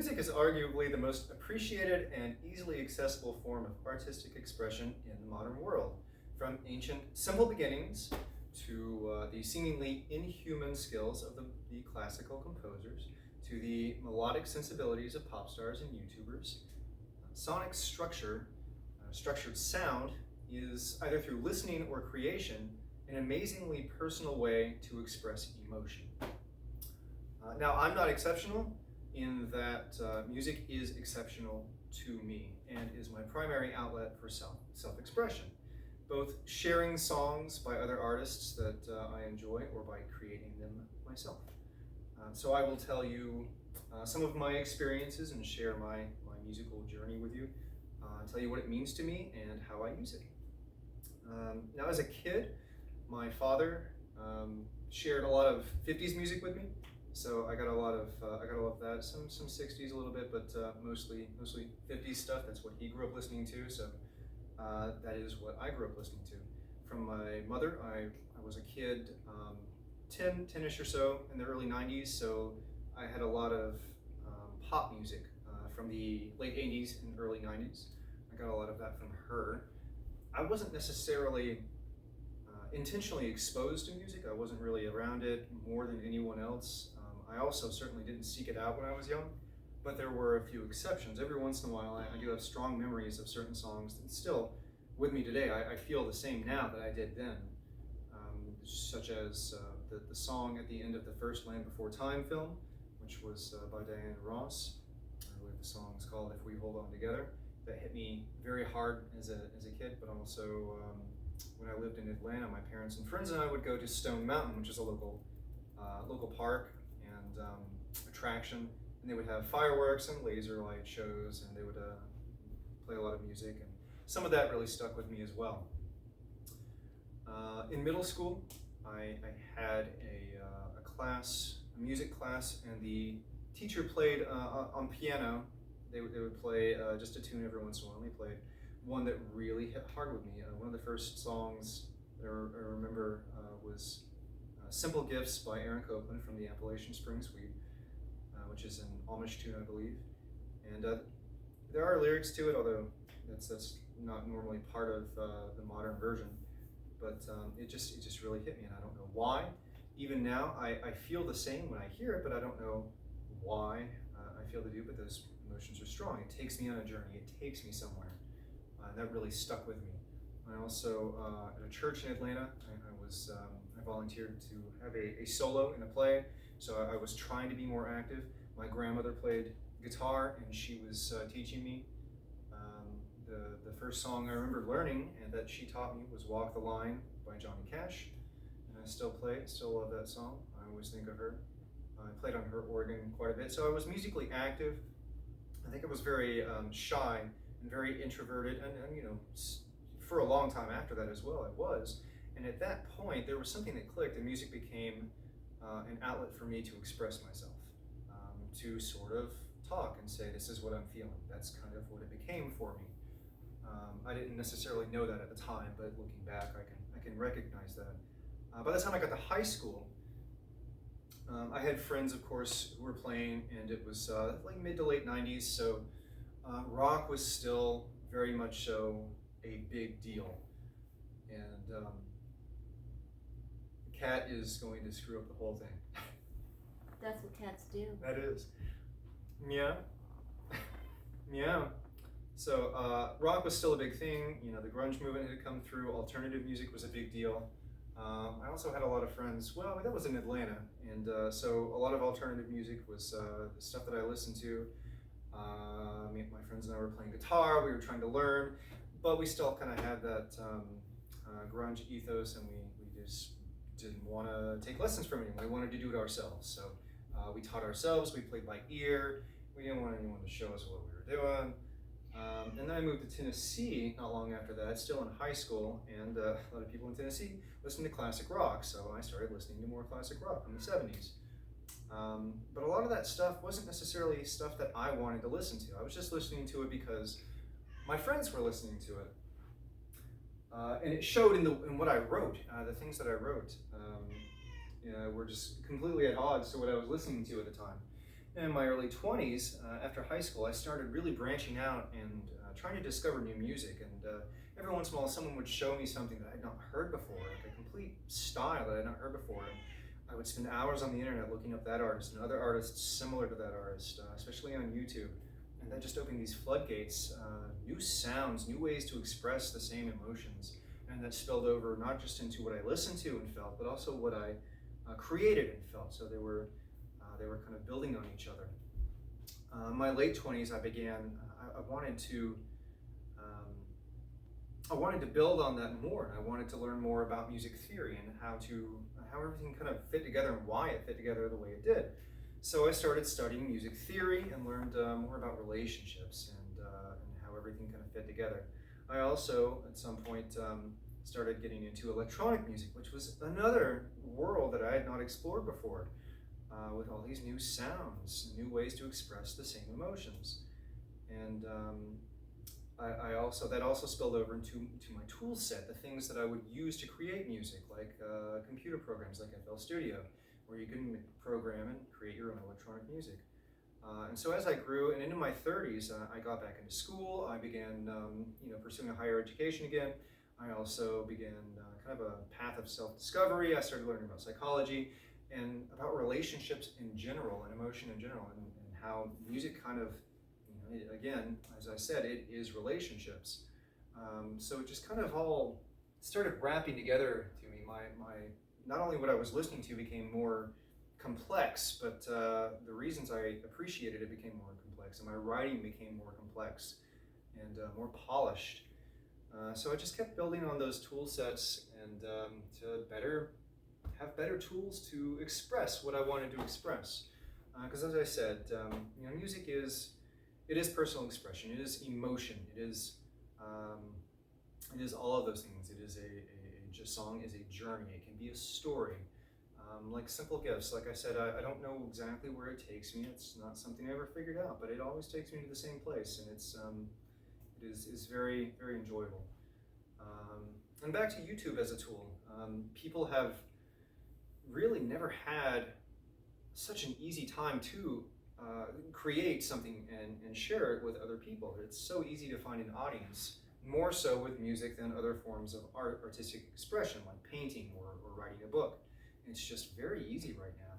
Music is arguably the most appreciated and easily accessible form of artistic expression in the modern world. From ancient simple beginnings to the seemingly inhuman skills of the classical composers, to the melodic sensibilities of pop stars and YouTubers, sonic structured sound is either through listening or creation an amazingly personal way to express emotion. Now, I'm not exceptional in that music is exceptional to me and is my primary outlet for self-expression, both sharing songs by other artists that I enjoy or by creating them myself. So I will tell you some of my experiences and share my musical journey with you, tell you what it means to me and how I use it. Now, as a kid, my father shared a lot of 50s music with me. So I got a lot of that, some 60s a little bit, but mostly 50s stuff. That's what he grew up listening to. So that is what I grew up listening to. From my mother, I was a kid, 10-ish or so in the early 90s. So I had a lot of pop music from the late 80s and early 90s. I got a lot of that from her. I wasn't necessarily intentionally exposed to music. I wasn't really around it more than anyone else. I also certainly didn't seek it out when I was young, but there were a few exceptions. Every once in a while, I do have strong memories of certain songs that still, with me today, I feel the same now that I did then. Such as the song at the end of the first Land Before Time film, which was by Diana Ross. I believe the song is called If We Hold On Together. That hit me very hard as a kid, but also when I lived in Atlanta, my parents and friends and I would go to Stone Mountain, which is a local park and attraction, and they would have fireworks and laser light shows, and they would play a lot of music, and some of that really stuck with me as well. In middle school, I had a music class, and the teacher played on piano. They would play just a tune every once in a while. They played one that really hit hard with me. One of the first songs that I remember was Simple Gifts by Aaron Copland from the Appalachian Spring Suite, which is an Amish tune, I believe. And there are lyrics to it, although that's not normally part of the modern version. But it just really hit me, and I don't know why. Even now, I feel the same when I hear it, but I don't know why I feel the do, but those emotions are strong. It takes me on a journey. It takes me somewhere. That really stuck with me. I also, at a church in Atlanta, I volunteered to have a solo in a play, so I was trying to be more active. My grandmother played guitar, and she was teaching me. The first song I remember learning and that she taught me was Walk the Line by Johnny Cash, and I still love that song. I always think of her. I played on her organ quite a bit, so I was musically active. I think I was very shy and very introverted, and you know, for a long time after that as well, I was. And at that point, there was something that clicked, and music became an outlet for me to express myself, to sort of talk and say, this is what I'm feeling. That's kind of what it became for me. I didn't necessarily know that at the time, but looking back, I can recognize that. By the time I got to high school, I had friends, of course, who were playing, and it was like mid to late 90s, so rock was still very much so a big deal. And the cat is going to screw up the whole thing. That's what cats do. That is. Meow. Meow. So rock was still a big thing. You know, the grunge movement had come through. Alternative music was a big deal. I also had a lot of friends. Well, that was in Atlanta, and so a lot of alternative music was the stuff that I listened to. My friends and I were playing guitar. We were trying to learn, but we still kind of had that grunge ethos, and we just didn't want to take lessons from anyone. We wanted to do it ourselves. So we taught ourselves. We played by ear. We didn't want anyone to show us what we were doing. And then I moved to Tennessee not long after that, still in high school, and a lot of people in Tennessee listen to classic rock, so I started listening to more classic rock from the 70s. But a lot of that stuff wasn't necessarily stuff that I wanted to listen to. I was just listening to it because my friends were listening to it. And it showed in what I wrote. The things that I wrote were just completely at odds to what I was listening to at the time. In my early 20s, after high school, I started really branching out and trying to discover new music. And every once in a while, someone would show me something that I had not heard before, like a complete style that I had not heard before. And I would spend hours on the internet looking up that artist and other artists similar to that artist, especially on YouTube. And that just opened these floodgates, new sounds, new ways to express the same emotions. And that spilled over not just into what I listened to and felt, but also what I created and felt. So they were kind of building on each other. In my late 20s, I began. I wanted to. I wanted to build on that more, and I wanted to learn more about music theory and how everything kind of fit together and why it fit together the way it did. So I started studying music theory and learned more about relationships and how everything kind of fit together. I also, at some point, started getting into electronic music, which was another world that I had not explored before, with all these new sounds, new ways to express the same emotions. And that also spilled over into my tool set, the things that I would use to create music, like computer programs like FL Studio, where you can program and create your own electronic music. And so as I grew and into my 30s, I got back into school. I began pursuing a higher education again. I also began kind of a path of self-discovery. I started learning about psychology and about relationships in general and emotion in general, and how music kind of, again, as I said, it is relationships. So it just kind of all started wrapping together to me. My not only what I was listening to became more complex, but the reasons I appreciated it became more complex, and my writing became more complex and more polished. So I just kept building on those tool sets and to have better tools to express what I wanted to express. Because as I said, music is personal expression. It is emotion. It is all of those things. It is a song is a journey. It can be a story. Like Simple Gifts, like I said, I don't know exactly where it takes me. It's not something I ever figured out, but it always takes me to the same place, and it is very, very enjoyable. And back to YouTube as a tool. People have really never had such an easy time to create something and share it with other people. It's so easy to find an audience, more so with music than other forms of artistic expression, like painting or writing a book. It's just very easy right now.